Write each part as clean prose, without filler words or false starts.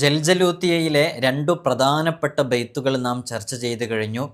ജൽജലൂത്തിയയിലെ രണ്ടു പ്രധാനപ്പെട്ട ബെയ്ത്തുകൾ നാം ചർച്ച ചെയ്തു കഴിഞ്ഞു.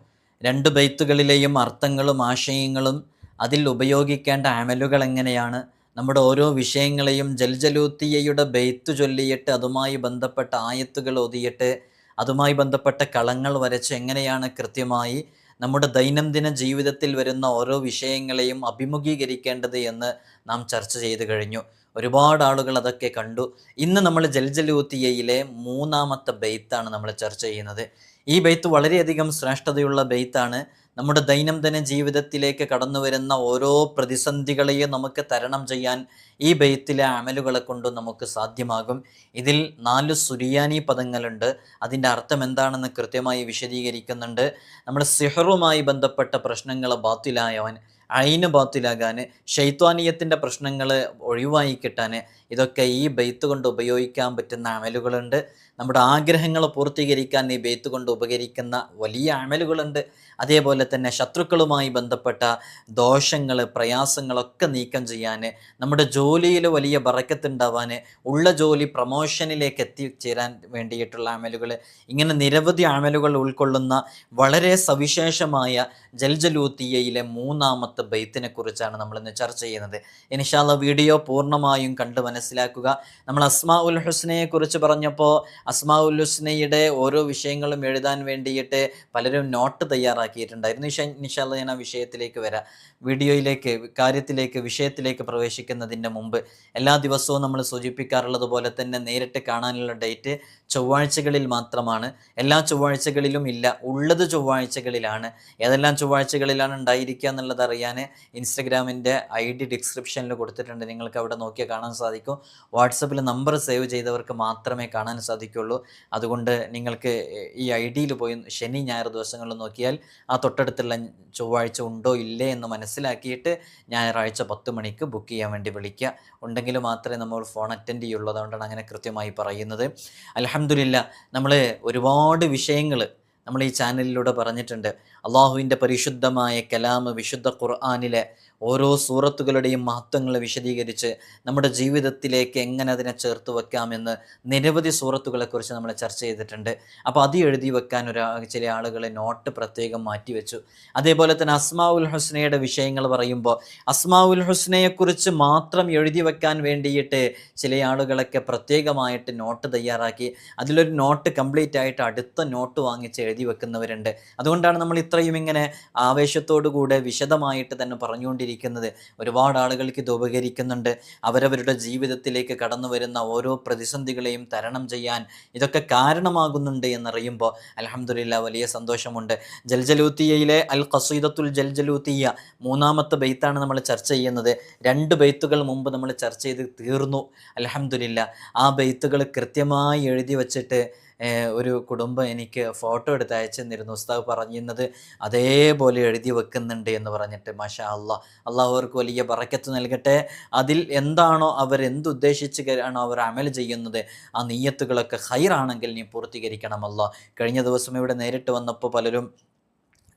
രണ്ട് ബെയ്ത്തുകളിലെയും അർത്ഥങ്ങളും ആശയങ്ങളും അതിൽ ഉപയോഗിക്കേണ്ട അമലുകൾ എങ്ങനെയാണ്, നമ്മുടെ ഓരോ വിഷയങ്ങളെയും ജൽജലൂത്തിയയുടെ ബെയ്ത്ത് ചൊല്ലിയിട്ട് അതുമായി ബന്ധപ്പെട്ട ആയത്തുകൾ ഓതിയിട്ട് അതുമായി ബന്ധപ്പെട്ട കളങ്ങൾ വരച്ച് എങ്ങനെയാണ് കൃത്യമായി നമ്മുടെ ദൈനംദിന ജീവിതത്തിൽ വരുന്ന ഓരോ വിഷയങ്ങളെയും അഭിമുഖീകരിക്കേണ്ടത് എന്ന് നാം ചർച്ച ചെയ്തു കഴിഞ്ഞു. ഒരുപാട് ആളുകൾ അതൊക്കെ കണ്ടു. ഇന്ന് നമ്മൾ ജൽജലൂത്തിയയിലെ മൂന്നാമത്തെ ബെയ്ത്താണ് നമ്മൾ ചർച്ച ചെയ്യുന്നത്. ഈ ബെയ്ത്ത് വളരെയധികം ശ്രേഷ്ഠതയുള്ള ബെയ്ത്താണ്. നമ്മുടെ ദൈനംദിന ജീവിതത്തിലേക്ക് കടന്നു വരുന്ന ഓരോ പ്രതിസന്ധികളെയും നമുക്ക് തരണം ചെയ്യാൻ ഈ ബെയ്ത്തിലെ അമലുകളെ കൊണ്ട് നമുക്ക് സാധ്യമാകും. ഇതിൽ 4 സുരിയാനി പദങ്ങളുണ്ട്. അതിൻ്റെ അർത്ഥം എന്താണെന്ന് കൃത്യമായി വിശദീകരിക്കുന്നുണ്ട്. നമ്മുടെ സിഹറുമായി ബന്ധപ്പെട്ട പ്രശ്നങ്ങൾ ബാത്തിലായവൻ, ഐന് ബാത്തിലാകാൻ, ഷൈത്വാനീയത്തിൻ്റെ പ്രശ്നങ്ങൾ ഒഴിവായി കിട്ടാൻ ഇതൊക്കെ ഈ ബെയ്ത്ത് കൊണ്ട് ഉപയോഗിക്കാൻ പറ്റുന്ന അമലുകളുണ്ട്. നമ്മുടെ ആഗ്രഹങ്ങൾ പൂർത്തീകരിക്കാൻ ഈ ബെയ്ത്ത് കൊണ്ട് ഉപകരിക്കുന്ന വലിയ അമലുകളുണ്ട്. അതേപോലെ തന്നെ ശത്രുക്കളുമായി ബന്ധപ്പെട്ട ദോഷങ്ങൾ, പ്രയാസങ്ങളൊക്കെ നീക്കം ചെയ്യാൻ, നമ്മുടെ ജോലിയിൽ വലിയ ബറക്കത്തുണ്ടാവാൻ, ഉള്ള ജോലി പ്രമോഷനിലേക്ക് എത്തിച്ചേരാൻ വേണ്ടിയിട്ടുള്ള അമലുകൾ, ഇങ്ങനെ നിരവധി അമലുകൾ ഉൾക്കൊള്ളുന്ന വളരെ സവിശേഷമായ ജൽജലൂത്തിയയിലെ മൂന്നാമത്തെ ബെയ്ത്തിനെ കുറിച്ചാണ് നമ്മളിന്ന് ചർച്ച ചെയ്യുന്നത്. ഇൻഷാ അല്ലാഹ് വീഡിയോ പൂർണ്ണമായും കണ്ട് മനസ്സിലാക്കുക. നമ്മൾ അസ്മാ ഉൽ ഹുസ്നയെ കുറിച്ച് പറഞ്ഞപ്പോൾ അസ്മാ ഉൽ ഹുസ്നയുടെ ഓരോ വിഷയങ്ങളും എഴുതാൻ വേണ്ടിയിട്ട് പലരും നോട്ട് തയ്യാറാക്കിയിട്ടുണ്ടായിരുന്നു. ഇൻഷാ അല്ലാഹ് ഞാൻ ആ വിഷയത്തിലേക്ക് വരാം. വിഷയത്തിലേക്ക് പ്രവേശിക്കുന്നതിൻ്റെ മുമ്പ് എല്ലാ ദിവസവും നമ്മൾ സൂചിപ്പിക്കാറുള്ളത് പോലെ തന്നെ നേരിട്ട് കാണാനുള്ള ഡേറ്റ് ചൊവ്വാഴ്ചകളിൽ മാത്രമാണ്. എല്ലാ ചൊവ്വാഴ്ചകളിലും ഇല്ല, ഉള്ളത് ചൊവ്വാഴ്ചകളിലാണ്. ഏതെല്ലാം ചൊവ്വാഴ്ചകളിലാണ് ഉണ്ടായിരിക്കുക എന്നുള്ളത് അറിയാൻ ഇൻസ്റ്റഗ്രാമിൻ്റെ ID ഡിസ്ക്രിപ്ഷനിൽ കൊടുത്തിട്ടുണ്ട്. നിങ്ങൾക്ക് അവിടെ നോക്കിയാൽ കാണാൻ സാധിക്കും. വാട്സപ്പിൽ നമ്പർ സേവ് ചെയ്തവർക്ക് മാത്രമേ കാണാൻ സാധിക്കുള്ളൂ. അതുകൊണ്ട് നിങ്ങൾക്ക് ഈ ID പോയി ശനി ഞായർ ദിവസങ്ങളിൽ നോക്കിയാൽ ആ തൊട്ടടുത്തുള്ള ചൊവ്വാഴ്ച ഉണ്ടോ ഇല്ലേ എന്ന് മനസ്സിലാക്കിയിട്ട് ഞായറാഴ്ച 10 മണിക്ക് ബുക്ക് ചെയ്യാൻ വേണ്ടി വിളിക്കുക. ഉണ്ടെങ്കിൽ മാത്രമേ നമ്മൾ ഫോൺ അറ്റൻഡ് ചെയ്യുള്ളൂ. അതുകൊണ്ടാണ് അങ്ങനെ കൃത്യമായി പറയുന്നത്. അൽഹംദുലില്ലാ, നമ്മൾ ഒരുപാട് വിഷയങ്ങൾ നമ്മൾ ഈ ചാനലിലൂടെ പറഞ്ഞിട്ടുണ്ട്. അള്ളാഹുവിൻ്റെ പരിശുദ്ധമായ കലാമ്, വിശുദ്ധ ഖുർആനിലെ ഓരോ സൂറത്തുകളുടെയും മഹത്വങ്ങൾ വിശദീകരിച്ച് നമ്മുടെ ജീവിതത്തിലേക്ക് എങ്ങനെ അതിനെ ചേർത്ത് വെക്കാമെന്ന് നിരവധി സൂറത്തുകളെക്കുറിച്ച് നമ്മൾ ചർച്ച ചെയ്തിട്ടുണ്ട്. അപ്പോൾ അത് എഴുതി വെക്കാൻ ചില ആളുകൾ നോട്ട് പ്രത്യേകം മാറ്റിവെച്ചു. അതേപോലെ തന്നെ അസ്മാ ഉൽ ഹുസ്നയുടെ വിഷയങ്ങൾ പറയുമ്പോൾ അസ്മാ ഉൽ ഹുസ്നയെക്കുറിച്ച് മാത്രം എഴുതി വെക്കാൻ വേണ്ടിയിട്ട് ചില ആളുകളൊക്കെ പ്രത്യേകമായിട്ട് നോട്ട് തയ്യാറാക്കി അതിലൊരു നോട്ട് കംപ്ലീറ്റ് ആയിട്ട് അടുത്ത നോട്ട് വാങ്ങിച്ച് എഴുതി വെക്കുന്നവരുണ്ട്. അതുകൊണ്ടാണ് നമ്മൾ ഇത്രയും ഇങ്ങനെ ആവേശത്തോടു കൂടെ വിശദമായിട്ട് തന്നെ പറഞ്ഞുകൊണ്ടിരിക്കുന്നത്. ഒരുപാട് ആളുകൾക്ക് ഇത് ഉപകരിക്കുന്നുണ്ട്. അവരവരുടെ ജീവിതത്തിലേക്ക് കടന്നു വരുന്ന ഓരോ പ്രതിസന്ധികളെയും തരണം ചെയ്യാൻ ഇതൊക്കെ കാരണമാകുന്നുണ്ട് എന്നറിയുമ്പോൾ അൽഹംദുലില്ലാ വലിയ സന്തോഷമുണ്ട്. ജൽജലൂത്തിയയിലെ അൽ ഖസീദത്തുൽ ജൽജലൂത്തിയ മൂന്നാമത്തെ ബെയ്ത്താണ് നമ്മൾ ചർച്ച ചെയ്യുന്നത്. 2 ബെയ്ത്തുകൾ മുമ്പ് നമ്മൾ ചർച്ച ചെയ്ത് തീർന്നു. അൽഹംദുലില്ലാ ആ ബെയ്ത്തുകൾ കൃത്യമായി എഴുതി വച്ചിട്ട് ഒരു കുടുംബം എനിക്ക് ഫോട്ടോ എടുത്ത് അയച്ചു തന്നിരുന്നു. ഉസ്താദ് പറഞ്ഞിരുന്നത് അതേപോലെ എഴുതി വെക്കുന്നുണ്ട് എന്ന് പറഞ്ഞിട്ട്. മാഷാ അല്ലാഹ്, അള്ളാഹു അവർക്ക് വലിയ ബറക്കത്ത് നൽകട്ടെ. അതിൽ എന്താണോ എന്തുദ്ദേശിച്ചാണോ അവർ അമൽ ചെയ്യുന്നത് ആ നിയ്യത്തുകളൊക്കെ ഖൈറാണെങ്കിൽ നീ പൂർത്തീകരിക്കണം അല്ലാഹ്. കഴിഞ്ഞ ദിവസം ഇവിടെ നേരിട്ട് വന്നപ്പോൾ പലരും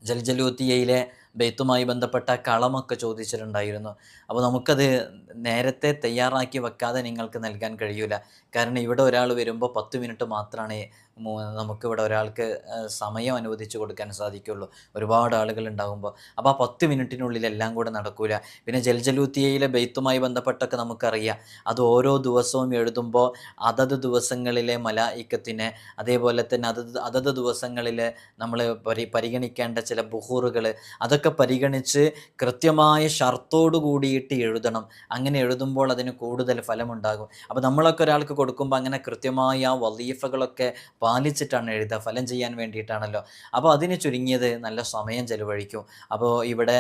ജൽജലൂത്തിയയിലെ ബെയ്ത്തുമായി ബന്ധപ്പെട്ട കളമൊക്കെ ചോദിച്ചിട്ടുണ്ടായിരുന്നു. അപ്പോൾ നമുക്കത് നേരത്തെ തയ്യാറാക്കി വെക്കാതെ നിങ്ങൾക്ക് നൽകാൻ കഴിയില്ല. കാരണം ഇവിടെ ഒരാൾ വരുമ്പോൾ 10 മിനിറ്റ് മാത്രമാണ് നമുക്കിവിടെ ഒരാൾക്ക് സമയം അനുവദിച്ച് കൊടുക്കാൻ സാധിക്കുള്ളൂ, ഒരുപാട് ആളുകൾ ഉണ്ടാകുമ്പോൾ. അപ്പോൾ ആ 10 മിനിറ്റിനുള്ളിൽ എല്ലാം കൂടെ നടക്കൂല. പിന്നെ ജൽജലൂത്തിയയിലെ ബെയ്ത്തുമായി ബന്ധപ്പെട്ടൊക്കെ നമുക്കറിയാം. അത് ഓരോ ദിവസവും എഴുതുമ്പോൾ അതത് ദിവസങ്ങളിലെ മലായിക്കത്തിനെ, അതേപോലെ തന്നെ അതത് ദിവസങ്ങളിൽ നമ്മൾ പരിഗണിക്കേണ്ട ചില ബുഹൂറുകൾ, അതൊക്കെ പരിഗണിച്ച് കൃത്യമായ ഷർത്തോട് കൂടിയിട്ട് എഴുതണം. അങ്ങനെ എഴുതുമ്പോൾ അതിന് കൂടുതൽ ഫലമുണ്ടാകും. അപ്പോൾ നമ്മളൊക്കെ ഒരാൾക്ക് കൊടുക്കുമ്പോൾ അങ്ങനെ കൃത്യമായി ആ വളീഫകളൊക്കെ പാലിച്ചിട്ടാണ് എഴുതുക, ഫലം ചെയ്യാൻ വേണ്ടിയിട്ടാണല്ലോ. അപ്പോൾ അതിന് ചുരുങ്ങിയത് നല്ല സമയം ചെലവഴിക്കും. അപ്പോൾ ഇവിടെ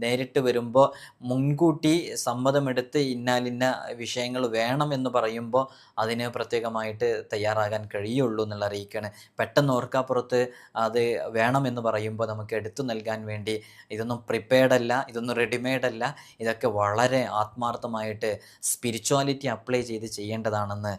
നേരിട്ട് വരുമ്പോൾ മുൻകൂട്ടി സമ്മതമെടുത്ത് ഇന്നാലിന്ന വിഷയങ്ങൾ വേണമെന്ന് പറയുമ്പോൾ അതിന് പ്രത്യേകമായിട്ട് തയ്യാറാകാൻ കഴിയുള്ളൂ എന്നുള്ള അറിയിക്കുകയാണ്. പെട്ടെന്ന് ഓർക്കാപ്പുറത്ത് അത് വേണമെന്ന് പറയുമ്പോൾ നമുക്ക് എടുത്തു നൽകാൻ വേണ്ടി ഇതൊന്നും പ്രിപ്പയർഡ് അല്ല, ഇതൊന്നും റെഡിമെയ്ഡ് അല്ല. ഇതൊക്കെ വളരെ ആത്മാർത്ഥമായിട്ട് സ്പിരിച്വാലിറ്റി അപ്ലൈ ചെയ്ത് ചെയ്യേണ്ടതാണെന്ന്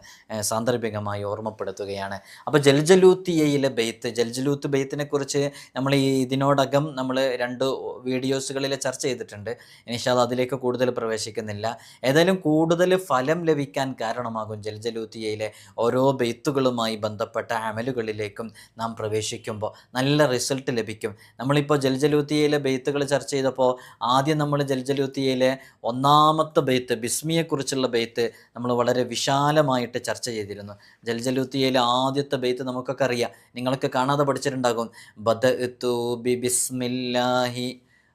സാന്ദർഭികമായി ഓർമ്മപ്പെടുത്തുകയാണ്. അപ്പോൾ ജൽജലൂത്തിയയിലെ ബെയ്ത്ത്, ജൽജലൂത്ത് ബെയ്ത്തിനെ കുറിച്ച് നമ്മൾ ഇതിനോടകം നമ്മൾ 2 വീഡിയോസുകളിൽ ചർച്ച ചെയ്തിട്ടുണ്ട്. ഇൻഷാ അല്ലാഹ് അതിലേക്ക് കൂടുതൽ പ്രവേശിക്കുന്നില്ല. ഏതായാലും കൂടുതൽ ഫലം ലഭിക്കാൻ കാരണമാകും ജൽജലൂത്തിയയിലെ ഓരോ ബെയ്ത്തുകളുമായി ബന്ധപ്പെട്ട അമലുകളിലേക്കും നാം പ്രവേശിക്കുമ്പോൾ നല്ല റിസൾട്ട് ലഭിക്കും. നമ്മളിപ്പോൾ ജൽജലൂത്തിയയിലെ ബെയ്ത്തുകൾ ചർച്ച ചെയ്തപ്പോൾ ആദ്യം നമ്മൾ ജൽജലൂത്തിയയിലെ 1ാമത്തെ ബെയ്ത്ത് ബിസ്മിയെക്കുറിച്ചുള്ള ബെയ്ത്ത് നമ്മൾ വളരെ വിശാലമായിട്ട് ചർച്ച ചെയ്തിരുന്നു. ജൽജലൂത്തിയയിലെ ആദ്യത്തെ ബെയ്ത്ത് നമുക്കൊക്കെ അറിയാം, നിങ്ങളൊക്കെ കാണാതെ പഠിച്ചിട്ടുണ്ടാകും. ബദഅ്തു ബിസ്മില്ലാഹി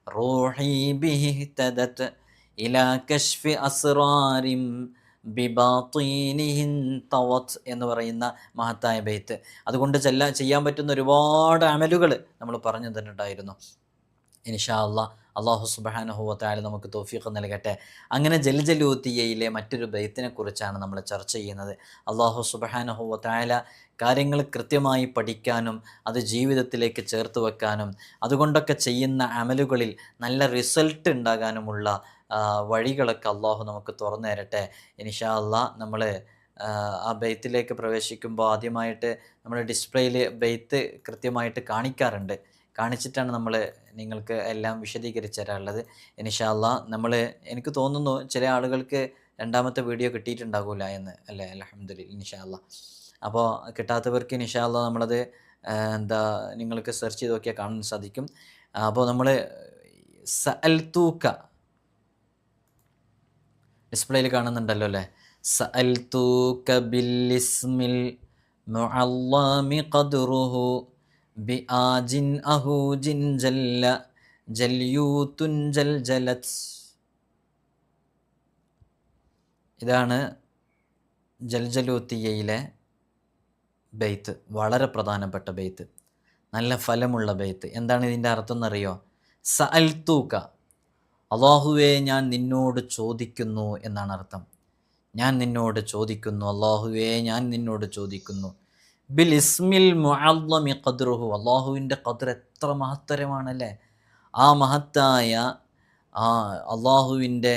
റൂഹി ബിഹിതദത് ഇലാ കശ്ഫി അസ്റാരിം ബിബാതീനിഹിൻ തവത് എന്ന് പറയുന്ന മഹത്തായ ബെയ്ത്ത്. അതുകൊണ്ട് ചെയ്യാൻ പറ്റുന്ന ഒരുപാട് അമലുകൾ നമ്മൾ പറഞ്ഞു തന്നിട്ടുണ്ടായിരുന്നു. ഇൻഷാ അല്ലാഹ് അല്ലാഹു സുബ്ഹാനഹു വ തആല നമുക്ക് തൗഫീഖ് നൽകട്ടെ. അങ്ങനെ ജൽജലൂത്തിയയിലെ മറ്റൊരു ബെയ്ത്തിനെ കുറിച്ചാണ് നമ്മൾ ചർച്ച ചെയ്യുന്നത്. അല്ലാഹു സുബ്ഹാനഹു വ തആല കാര്യങ്ങൾ കൃത്യമായി പഠിക്കാനും അത് ജീവിതത്തിലേക്ക് ചേർത്ത് വെക്കാനും അതുകൊണ്ടൊക്കെ ചെയ്യുന്ന അമലുകളിൽ നല്ല റിസൾട്ട് ഉണ്ടാകാനുമുള്ള വഴികളൊക്കെ അല്ലാഹു നമുക്ക് തുറന്നു തരട്ടെ. ഇൻഷാ അല്ലാഹ് നമ്മൾ ആ ബെയ്ത്തിലേക്ക് പ്രവേശിക്കുമ്പോൾ ആദ്യമായിട്ട് നമ്മൾ ഡിസ്പ്ലേയിൽ ബെയ്ത്ത് കൃത്യമായിട്ട് കാണിക്കാറുണ്ട്. കാണിച്ചിട്ടാണ് നമ്മൾ നിങ്ങൾക്ക് എല്ലാം വിശദീകരിച്ച് തരാറുള്ളത്. ഇൻഷാ അല്ലാഹ് നമ്മൾ എനിക്ക് തോന്നുന്നു ചില ആളുകൾക്ക് 2ാമത്തെ വീഡിയോ കിട്ടിയിട്ടുണ്ടാകില്ല എന്ന് അല്ലേ? അൽഹംദുലില്ലാഹ്. ഇൻഷാ അല്ലാഹ് അപ്പോൾ കിട്ടാത്തവർക്ക് ഇൻഷാ അല്ലാഹ് നമ്മളത് നിങ്ങൾക്ക് സെർച്ച് ചെയ്ത് നോക്കിയാൽ കാണാൻ സാധിക്കും. അപ്പോൾ നമ്മൾ സഅൽതൂക ഡിസ്പ്ലേയിൽ കാണുന്നുണ്ടല്ലോ അല്ലേ? സഅൽതൂക ബില്ലിസ്മിൽ മുഅല്ലമി ഖദ്റുഹു ബിആജിൻ അഹൂജിൻ ജല്ല ജൽയൂത്തുൻ ജൽജലത്. ഇതാണ് ജൽജലൂത്തിയയിലെ ബെയ്ത്ത്. വളരെ പ്രധാനപ്പെട്ട ബെയ്ത്ത്, നല്ല ഫലമുള്ള ബെയ്ത്ത്. എന്താണ് ഇതിൻ്റെ അർത്ഥം എന്നറിയോ? സഅൽതൂക, അല്ലാഹുവേ ഞാൻ നിന്നോട് ചോദിക്കുന്നു എന്നാണ് അർത്ഥം. ഞാൻ നിന്നോട് ചോദിക്കുന്നു, അല്ലാഹുവേ ഞാൻ നിന്നോട് ചോദിക്കുന്നു. ബിൽ ഇസ്മിൽ മുഅല്ലമി ഖദ്റുഹു, അല്ലാഹുവിൻ്റെ ഖദ്ർ എത്ര മഹത്തരമാണല്ലേ. ആ മഹത്തായ അല്ലാഹുവിൻ്റെ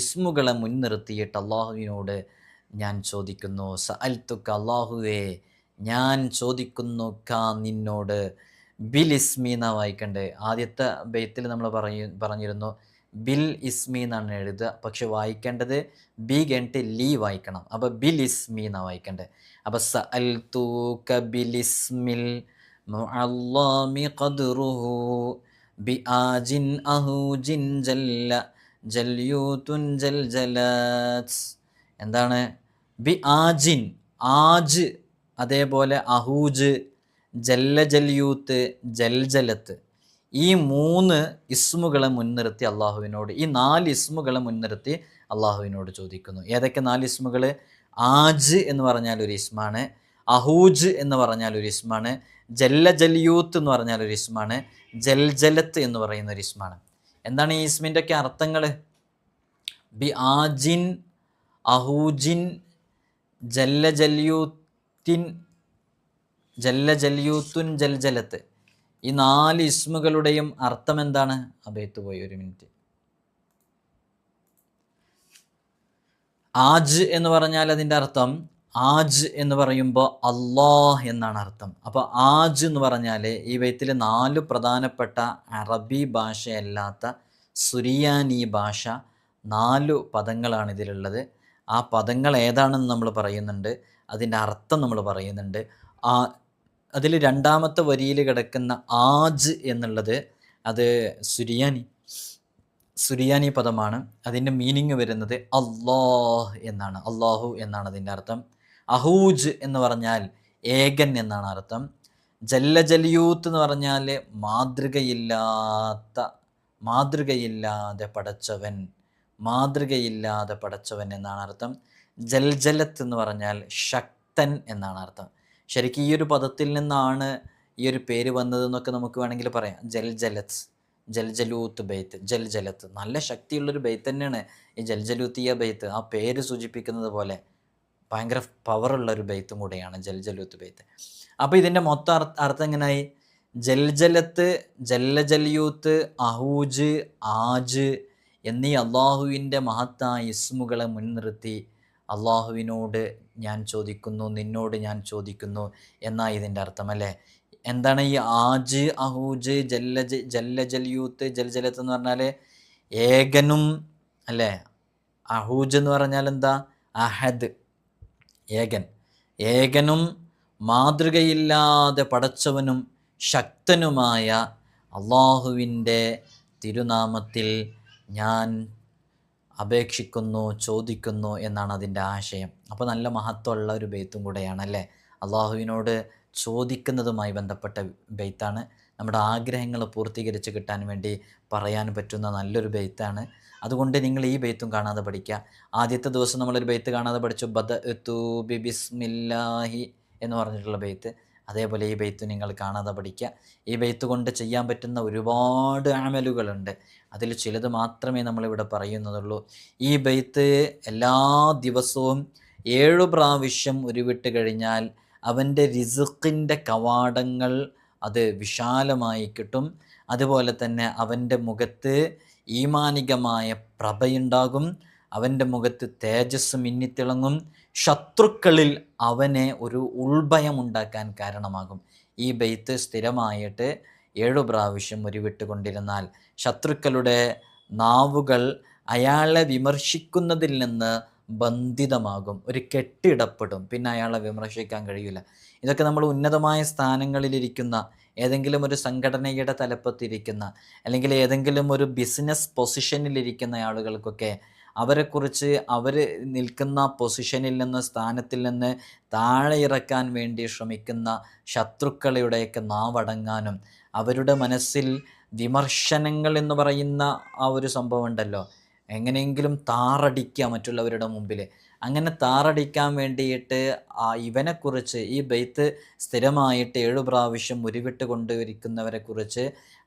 ഇസ്മുകളെ മുൻനിർത്തിയിട്ട് അല്ലാഹുവിനോട് ഞാൻ ചോദിക്കുന്നു. സഅൽതുക, അല്ലാഹുവേ ഞാൻ ചോദിക്കുന്നു നിന്നോട്. ബിൽ ഇസ്മി എന്നാണ് വായിക്കണ്ടേ. ആദ്യത്തെ ബെയ്ത്തിൽ നമ്മൾ പറഞ്ഞിരുന്നു ബിൽ ഇസ്മി എന്നാണ് എഴുതുക, പക്ഷെ വായിക്കേണ്ടത് ബി കഴിഞ്ഞിട്ട് ലീ വായിക്കണം. അപ്പോൾ ബിൽ ഇസ്മി എന്നാണ് വായിക്കേണ്ടത്. അപ്പോൾ സഅൽതൂക ബിൽ ഇസ്മിൽ മുഅല്ലമി ഖദ്റുഹു ബിആജിൻ അഹൂജിൻ ജല്ല ജൽയൂത്തുൻ ജൽജലാത്. എന്താണ്? ബി ആജിൻ, ആജ്, അതേപോലെ അഹൂജ്, ജല്ലജൽയൂത്ത്, ജൽജലത്ത്. ഈ 3 ഇസ്മുകളെ മുൻനിർത്തി അള്ളാഹുവിനോട്, ഈ 4 ഇസ്മുകളെ മുൻനിർത്തി അള്ളാഹുവിനോട് ചോദിക്കുന്നു. ഏതൊക്കെ 4 ഇസ്മുകൾ? ആജ് എന്ന് പറഞ്ഞാൽ ഒരു ഇസ്മാണ്, അഹൂജ് എന്ന് പറഞ്ഞാൽ ഒരു ഇസ്മാണ്, ജല്ലജൽയൂത്ത് എന്ന് പറഞ്ഞാൽ ഒരു ഇസ്മാണ്, ജൽജലത്ത് എന്ന് പറയുന്ന ഒരു ഇസ്മാണ്. എന്താണ് ഈ ഇസ്മിൻ്റെ ഒക്കെ അർത്ഥങ്ങൾ? ബി ആജിൻ അഹൂജിൻ ജല്ലജൽയൂത്തുൻ ജൽജലത്ത്. ഈ 4 ഇസ്മുകളുടെയും അർത്ഥം എന്താണ്? അബേത്ത് പോയി, ഒരു മിനിറ്റ്. ആജ് എന്ന് പറഞ്ഞാൽ അതിൻ്റെ അർത്ഥം, ആജ് എന്ന് പറയുമ്പോൾ അല്ലാഹ് എന്നാണ് അർത്ഥം. അപ്പോൾ ആജ് എന്ന് പറഞ്ഞാൽ ഈ ബൈത്തിൽ 4 പ്രധാനപ്പെട്ട അറബി ഭാഷയല്ലാത്ത സുറിയാനി ഭാഷ 4 പദങ്ങളാണ് ഇതിലുള്ളത്. ആ പദങ്ങൾ ഏതാണെന്ന് നമ്മൾ പറയുന്നുണ്ട്, അതിൻ്റെ അർത്ഥം നമ്മൾ പറയുന്നുണ്ട്. അതിൽ 2ാമത്തെ വരിയിൽ കിടക്കുന്ന ആജ് എന്നുള്ളത് അത് സുറിയാനി പദമാണ്. അതിൻ്റെ മീനിങ് വരുന്നത് അല്ലാഹ് എന്നാണ്, അല്ലാഹു എന്നാണ് അതിൻ്റെ അർത്ഥം. അഹൂജ് എന്ന് പറഞ്ഞാൽ ഏകൻ എന്നാണ് അർത്ഥം. ജല്ലജൽയൂത്ത് എന്ന് പറഞ്ഞാൽ മാതൃകയില്ലാതെ പടച്ചവൻ എന്നാണ് അർത്ഥം. ജൽജലത്ത് എന്ന് പറഞ്ഞാൽ ശക്തൻ എന്നാണ് അർത്ഥം. ശരിക്കും ഈ ഒരു പദത്തിൽ നിന്നാണ് ഈ ഒരു പേര് വന്നതെന്നൊക്കെ നമുക്ക് വേണമെങ്കിൽ പറയാം. ജൽജലൂത്ത് ബെയ്ത്ത്, ജൽജലത്ത്, നല്ല ശക്തിയുള്ളൊരു ബെയ്ത്ത് തന്നെയാണ് ഈ ജൽജലൂത്തിയ ബെയ്ത്ത്. ആ പേര് സൂചിപ്പിക്കുന്നത് പോലെ ഭയങ്കര പവറുള്ള ഒരു ബെയ്ത്തും കൂടെയാണ് ജൽജലൂത്ത് ബെയ്ത്ത്. അപ്പോൾ ഇതിൻ്റെ മൊത്തം അർത്ഥം എങ്ങനെയായി? ജൽജലത്ത്, ജല്ലജൽയൂത്ത്, അഹൂജ്, ആജ് എന്നീ അള്ളാഹുവിൻ്റെ മഹത്തായ ഇസ്മുകളെ മുൻനിർത്തി അള്ളാഹുവിനോട് ഞാൻ ചോദിക്കുന്നു, നിന്നോട് ഞാൻ ചോദിക്കുന്നു എന്നാ ഇതിൻ്റെ അർത്ഥം അല്ലേ. എന്താണ് ഈ ആജ്, അഹൂജ്, ജല്ല ജൽയൂത്ത്, ജൽജലത്ത് എന്ന് പറഞ്ഞാൽ ഏകനും അല്ലേ. അഹൂജ് എന്ന് പറഞ്ഞാൽ എന്താ? അഹദ്, ഏകൻ. ഏകനും മാതൃകയില്ലാതെ പടച്ചവനും ശക്തനുമായ അള്ളാഹുവിൻ്റെ തിരുനാമത്തിൽ ഞാൻ അപേക്ഷിക്കുന്നു, ചോദിക്കുന്നു എന്നാണ് അതിൻ്റെ ആശയം. അപ്പോൾ നല്ല മഹത്വമുള്ള ഒരു ബെയ്ത്തും കൂടെയാണല്ലേ. അള്ളാഹുവിനോട് ചോദിക്കുന്നതുമായി ബന്ധപ്പെട്ട ബെയ്ത്താണ്. നമ്മുടെ ആഗ്രഹങ്ങൾ പൂർത്തീകരിച്ച് കിട്ടാൻ വേണ്ടി പറയാൻ പറ്റുന്ന നല്ലൊരു ബെയ്ത്താണ്. അതുകൊണ്ട് നിങ്ങൾ ഈ ബെയ്ത്തും കാണാതെ പഠിക്കുക. ആദ്യത്തെ ദിവസം നമ്മളൊരു ബെയ്ത്ത് കാണാതെ പഠിച്ചു, ബദഅ്തു ബിസ്മില്ലാഹി എന്ന് പറഞ്ഞിട്ടുള്ള ബെയ്ത്ത്. അതേപോലെ ഈ ബെയ്ത്ത് നിങ്ങൾ കാണാതെ പഠിക്കുക. ഈ ബെയ്ത്ത് കൊണ്ട് ചെയ്യാൻ പറ്റുന്ന ഒരുപാട് അമലുകളുണ്ട്. അതിൽ ചിലത് മാത്രമേ നമ്മളിവിടെ പറയുന്നതുള്ളൂ. ഈ ബെയ്ത്ത് എല്ലാ ദിവസവും 7 പ്രാവശ്യം ഉരുവിട്ട് കഴിഞ്ഞാൽ അവൻ്റെ റിസ്ക്കിൻ്റെ കവാടങ്ങൾ അത് വിശാലമായി കിട്ടും. അതുപോലെ തന്നെ അവൻ്റെ മുഖത്ത് ഈമാനികമായ പ്രഭയുണ്ടാകും. അവൻ്റെ മുഖത്ത് തേജസ് മിന്നിത്തിളങ്ങും. ശത്രുക്കളിൽ അവനെ ഒരു ഉൾഭയം ഉണ്ടാക്കാൻ കാരണമാകും. ഈ ബെയ്ത്ത് സ്ഥിരമായിട്ട് 7 പ്രാവശ്യം ഉരുവിട്ടുകൊണ്ടിരുന്നാൽ ശത്രുക്കളുടെ നാവുകൾ അയാളെ വിമർശിക്കുന്നതിൽ നിന്ന് ബന്ധിതമാകും, ഒരു കെട്ടിടപ്പെടും. പിന്നെ അയാളെ വിമർശിക്കാൻ കഴിയില്ല. ഇതൊക്കെ നമ്മൾ ഉന്നതമായ സ്ഥാനങ്ങളിലിരിക്കുന്ന, ഏതെങ്കിലും ഒരു സംഘടനയുടെ തലപ്പത്തിരിക്കുന്ന, അല്ലെങ്കിൽ ഏതെങ്കിലും ഒരു ബിസിനസ് പൊസിഷനിലിരിക്കുന്ന ആളുകൾക്കൊക്കെ അവരെക്കുറിച്ച് അവർ നിൽക്കുന്ന പൊസിഷനിൽ നിന്ന്, സ്ഥാനത്തിൽ നിന്ന് താഴെ ഇറക്കാൻ വേണ്ടി ശ്രമിക്കുന്ന ശത്രുക്കളുടെയൊക്കെ നാവടങ്ങാനും അവരുടെ മനസ്സിൽ വിമർശനങ്ങൾ എന്ന് പറയുന്ന ആ ഒരു സംഭവം ഉണ്ടല്ലോ, എങ്ങനെയെങ്കിലും താറടിക്കുക മറ്റുള്ളവരുടെ മുമ്പിൽ. അങ്ങനെ താറടിക്കാൻ വേണ്ടിയിട്ട് ഇവനെക്കുറിച്ച് ഈ ബെയ്ത്ത് സ്ഥിരമായിട്ട് 7 പ്രാവശ്യം ഉരുവിട്ട് കൊണ്ടിരിക്കുന്നവരെക്കുറിച്ച്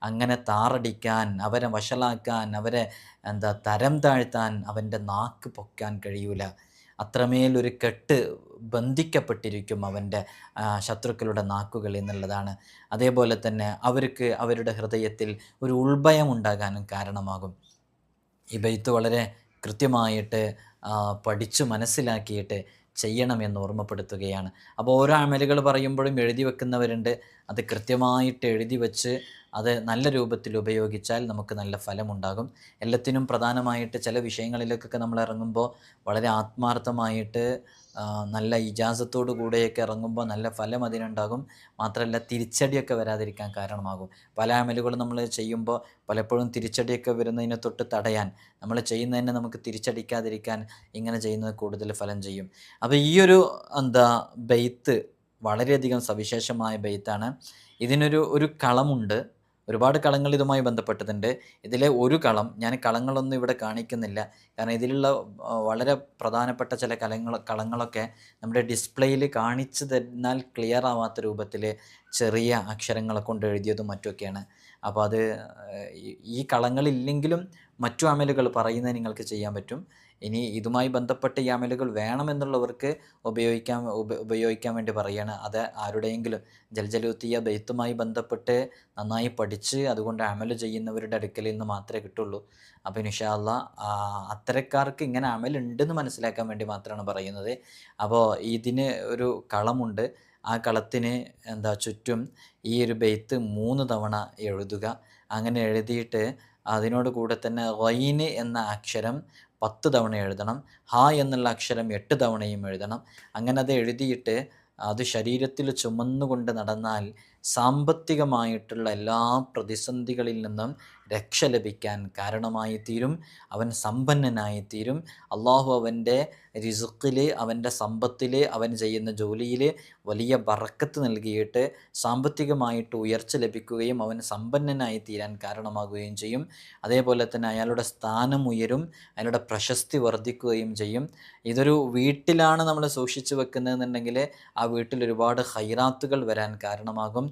അങ്ങനെ താറടിക്കാൻ, അവരെ വഷളാക്കാൻ, അവരെ തരം താഴ്ത്താൻ അവൻ്റെ നാക്ക് പൊക്കാൻ കഴിയൂല. അത്രമേലൊരു കെട്ട് ബന്ധിക്കപ്പെട്ടിരിക്കും അവൻ്റെ ശത്രുക്കളുടെ നാക്കുകൾ എന്നുള്ളതാണ്. അതേപോലെ തന്നെ അവർക്ക് അവരുടെ ഹൃദയത്തിൽ ഒരു ഉൾഭയം ഉണ്ടാകാനും കാരണമാകും. ഈ ബെയ്ത്ത് വളരെ കൃത്യമായിട്ട് പഠിച്ചു മനസ്സിലാക്കിയിട്ട് ചെയ്യണമെന്ന് ഓർമ്മപ്പെടുത്തുകയാണ്. അപ്പോൾ ഓരോ അമലുകൾ പറയുമ്പോഴും എഴുതി വെക്കുന്നവരുണ്ട്. അത് കൃത്യമായിട്ട് എഴുതി വെച്ച് അത് നല്ല രൂപത്തിൽ ഉപയോഗിച്ചാൽ നമുക്ക് നല്ല ഫലമുണ്ടാകും. എല്ലാത്തിനും പ്രധാനമായിട്ട് ചില വിഷയങ്ങളിലേക്കൊക്കെ നമ്മൾ ഇറങ്ങുമ്പോൾ വളരെ ആത്മാർത്ഥമായിട്ട് നല്ല ഇജാസത്തോടു കൂടെയൊക്കെ ഇറങ്ങുമ്പോൾ നല്ല ഫലം അതിനുണ്ടാകും. മാത്രമല്ല തിരിച്ചടിയൊക്കെ വരാതിരിക്കാൻ കാരണമാകും. പല അമലുകളും നമ്മൾ ചെയ്യുമ്പോൾ പലപ്പോഴും തിരിച്ചടിയൊക്കെ വരുന്നതിനെ തൊട്ട് തടയാൻ, നമ്മൾ ചെയ്യുന്നതിനെ നമുക്ക് തിരിച്ചടിക്കാതിരിക്കാൻ ഇങ്ങനെ ചെയ്യുന്നത് കൂടുതൽ ഫലം ചെയ്യും. അപ്പോൾ ഈ ഒരു ബെയ്ത്ത് വളരെയധികം സവിശേഷമായ ബെയ്ത്താണ്. ഇതിനൊരു കളമുണ്ട്. ഒരുപാട് കളങ്ങൾ ഇതുമായി ബന്ധപ്പെട്ടതുണ്ട്. ഇതിലെ ഒരു കളം, ഞാൻ കളങ്ങളൊന്നും ഇവിടെ കാണിക്കുന്നില്ല, കാരണം ഇതിലുള്ള വളരെ പ്രധാനപ്പെട്ട ചില കളങ്ങളൊക്കെ നമ്മുടെ ഡിസ്പ്ലേയിൽ കാണിച്ചു തന്നാൽ ക്ലിയർ ആവാത്ത രൂപത്തിൽ ചെറിയ അക്ഷരങ്ങളെ കൊണ്ട് എഴുതിയതും മറ്റുമൊക്കെയാണ്. അപ്പോൾ അത് ഈ കളങ്ങളില്ലെങ്കിലും മറ്റു അമലുകൾ പറയുന്നത് നിങ്ങൾക്ക് ചെയ്യാൻ പറ്റും. ഇനി ഇതുമായി ബന്ധപ്പെട്ട് ഈ അമലുകൾ വേണമെന്നുള്ളവർക്ക് ഉപയോഗിക്കാൻ വേണ്ടി പറയുകയാണ്. അത് ആരുടെയെങ്കിലും ജൽജലൂത്തിയ ബെയ്ത്തുമായി ബന്ധപ്പെട്ട് നന്നായി പഠിച്ച് അതുകൊണ്ട് അമല് ചെയ്യുന്നവരുടെ അടുക്കലിൽ നിന്ന് മാത്രമേ കിട്ടുള്ളൂ. അപ്പോൾ ഇൻഷാ അല്ലാഹ് അത്തരക്കാർക്ക് ഇങ്ങനെ അമലുണ്ടെന്ന് മനസ്സിലാക്കാൻ വേണ്ടി മാത്രമാണ് പറയുന്നത്. അപ്പോൾ ഇതിന് ഒരു കളമുണ്ട്. ആ കളത്തിന് ചുറ്റും ഈ ഒരു ബെയ്ത്ത് 3 തവണ എഴുതുക. അങ്ങനെ എഴുതിയിട്ട് അതിനോട് കൂടെ തന്നെ ഗൈന് എന്ന അക്ഷരം 10 തവണ എഴുതണം. ഹ എന്നുള്ള അക്ഷരം 8 തവണയും എഴുതണം. അങ്ങനെ അത് എഴുതിയിട്ട് അത് ശരീരത്തിൽ ചുമന്നുകൊണ്ട് നടന്നാൽ സാമ്പത്തികമായിട്ടുള്ള എല്ലാ പ്രതിസന്ധികളിൽ നിന്നും രക്ഷ ലഭിക്കാൻ കാരണമായി തീരും. അവൻ സമ്പന്നനായി തീരും. അള്ളാഹു അവൻ്റെ റിസ്ഖിൽ, അവൻ്റെ സമ്പത്തിൽ, അവൻ ചെയ്യുന്ന ജോലിയിൽ വലിയ ബറക്കത്ത് നൽകിയിട്ട് സാമ്പത്തികമായിട്ട് ഉയർച്ച ലഭിക്കുകയും അവൻ സമ്പന്നനായി തീരാൻ കാരണമാകുകയും ചെയ്യും. അതേപോലെ തന്നെ അയാളുടെ സ്ഥാനം ഉയരും, അയാളുടെ പ്രശസ്തി വർദ്ധിക്കുകയും ചെയ്യും. ഇതൊരു വീട്ടിലാണ് നമ്മൾ സൂക്ഷിച്ചു വെക്കുന്നതെന്നുണ്ടെങ്കിൽ ആ വീട്ടിൽ ഒരുപാട് ഖൈറാത്തുകൾ വരാൻ കാരണമാകും.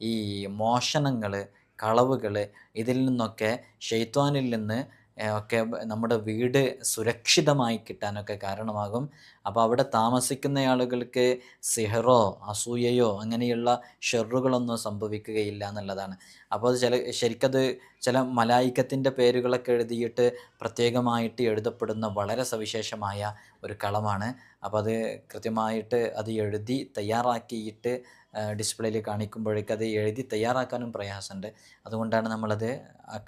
ഈ മോഷണങ്ങൾ, കളവുകൾ, ഇതിൽ നിന്നൊക്കെ ശൈത്വാനിൽ നിന്ന് ഒക്കെ നമ്മുടെ വീട് സുരക്ഷിതമായി കിട്ടാനൊക്കെ കാരണമാകും. അപ്പോൾ അവിടെ താമസിക്കുന്ന ആളുകൾക്ക് സിഹറോ അസൂയയോ അങ്ങനെയുള്ള ഷെറുകളൊന്നും സംഭവിക്കുകയില്ല എന്നുള്ളതാണ്. അപ്പോൾ അത് ശരിക്കത് ചില മലായിക്കത്തിൻ്റെ പേരുകളൊക്കെ എഴുതിയിട്ട് പ്രത്യേകമായിട്ട് എഴുതപ്പെടുന്ന വളരെ സവിശേഷമായ ഒരു കളമാണ്. അപ്പോൾ അത് കൃത്യമായിട്ട് അത് എഴുതി തയ്യാറാക്കിയിട്ട് ഡിസ്പ്ലേയിൽ കാണിക്കുമ്പോഴേക്ക് അത് എഴുതി തയ്യാറാക്കാനും പ്രയാസമുണ്ട്. അതുകൊണ്ടാണ് നമ്മളത്